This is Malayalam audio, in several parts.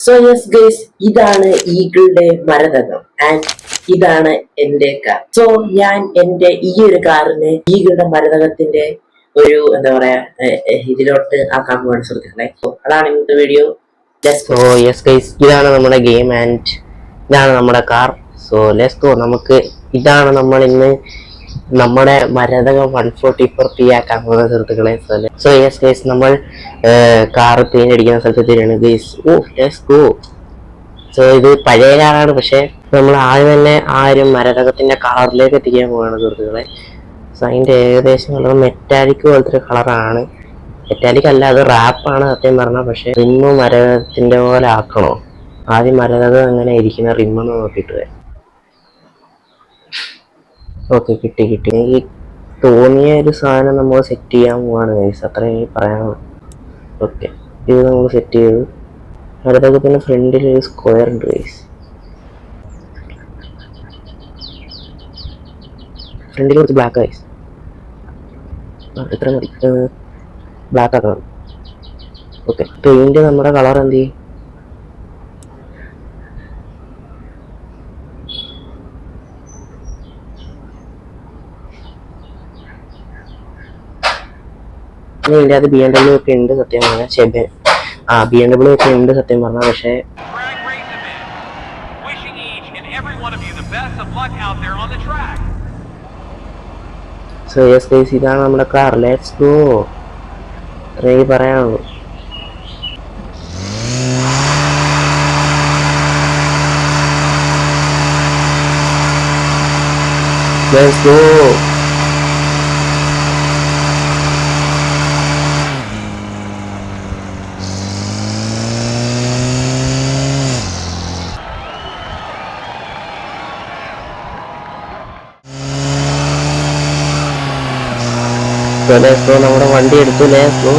സോ യെസ് ഗൈസ്, ഇതാണ് ഈഗിളുടെ മരതകം ആൻഡ് ഇതാണ് എന്റെ കാർ. സോ ഞാൻ എന്റെ ഈ ഒരു കാറിന് ഈഗിളുടെ മരതകത്തിന്റെ ഒരു എന്താ പറയാ ഇതിലോട്ട് ആക്കാൻ പോവാണ് സുഹൃത്തുക്കളെ. അതാണ് ഇന്നത്തെ വീഡിയോ. സോ യെസ് ഗൈസ്, ഇതാണ് നമ്മുടെ ഗെയിം ആൻഡ് ഇതാണ് നമ്മുടെ കാർ. So let's go. നമുക്ക് ഇതാണ് നമ്മൾ ഇന്ന് നമ്മുടെ മരതകം 144p ആക്കാൻ പോകുന്ന സുഹൃത്തുക്കളെ. സോ യെസ് ഗൈസ്, നമ്മൾ കാർ പെയിന്റ് അടിക്കുന്ന സ്ഥലത്ത് തന്നെയാണ് guys. Oh let's go. So ഇത് പഴയ കാറാണ്, പക്ഷെ നമ്മൾ ആദ്യം തന്നെ ആ ഒരു മരതകത്തിന്റെ കളറിലേക്ക് എത്തിക്കാൻ പോവുകയാണ് സുഹൃത്തുക്കളെ. സോ അതിന്റെ ഏകദേശം കളർ മെറ്റാലിക് പോലത്തെ ഒരു കളറാണ്. മെറ്റാലിക് അല്ല, അത് റാപ്പാണ് സത്യം പറഞ്ഞാൽ. പക്ഷെ റിമ്മ് മരതകത്തിന്റെ പോലെ ആക്കണോ? ആദ്യം മരതകം എങ്ങനെ ഇരിക്കുന്ന റിമ്മെന്ന് നോക്കിയിട്ട്. ഓക്കെ, കിട്ടി. എനിക്ക് തോന്നിയ ഒരു സാധനം നമ്മൾ സെറ്റ് ചെയ്യാൻ പോവാണ് ഗൈസ്, അത്ര എനിക്ക് പറയാനുള്ളൂ. ഓക്കെ, ഇത് നമ്മൾ സെറ്റ് ചെയ്തു. മരതകത്തിന് ഫ്രണ്ടിൽ ഒരു സ്ക്വയർ ഉണ്ട് ഗൈസ്. ഫ്രണ്ടിൽ കുറച്ച് ബ്ലാക്ക് ഗൈസ്. ഇത്ര മതി, ബ്ലാക്ക് ആക്കണം. ഓക്കെ, പെയിന്റ് നമ്മുടെ കളർ എന്ത് ചെയ്യും? ഇതിൻ്റെ അത് BMW ഒക്കെ ഉണ്ട് സത്യം പറഞ്ഞാൽ. BMW ഒക്കെ ഉണ്ട് സത്യം പറഞ്ഞാൽ. പക്ഷേ സോ യെസ് ഗൈസ്, ഇതാണ് നമ്മുടെ കാർ. Let's go. എനിക്ക് പറയാനുള്ളൂ. Let's go. നമ്മുടെ വണ്ടി എടുത്തു. Let's go.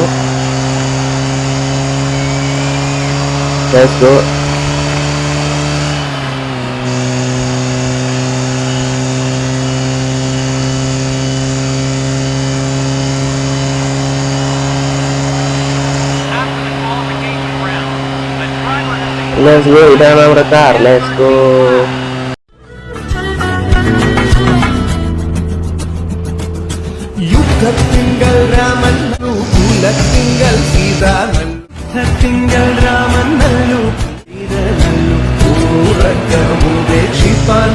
ഇതാണ് നമ്മുടെ കാർ. Let's go. യുദ്ധത്തിങ്കൽ രാമൻ കുലത്തിങ്കൽ സീതാമൻ, യുദ്ധത്തിങ്കൽ രാമൻ നല്ലു തീരനല്ലു ൂറക്കമുപേക്ഷിപ്പാൻ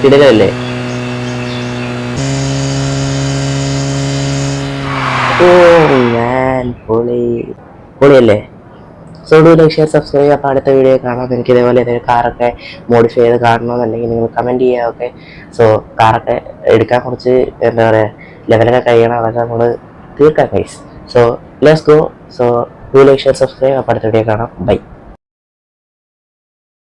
കിടിലല്ലേ? ഓ ഞാൻ പൊളിയല്ലേ? So do like, share, subscribe. അപ്പോൾ അടുത്ത വീഡിയോ കാണാം. എനിക്ക് ഇതേപോലെ ഏതെങ്കിലും കാറൊക്കെ മോഡിഫൈ ചെയ്ത് കാണണമെന്നുണ്ടെങ്കിൽ നിങ്ങൾ കമൻറ്റ് ചെയ്യുക. ഓക്കെ, സോ കാറൊക്കെ എടുക്കാൻ കുറച്ച് എന്താ പറയുക ലെവലൊക്കെ കഴിയണം. അതൊക്കെ നമ്മൾ തീർക്കാം guys. So let's go. So do like, share, subscribe. അപ്പോൾ അടുത്ത വീഡിയോ കാണാം. ബൈ.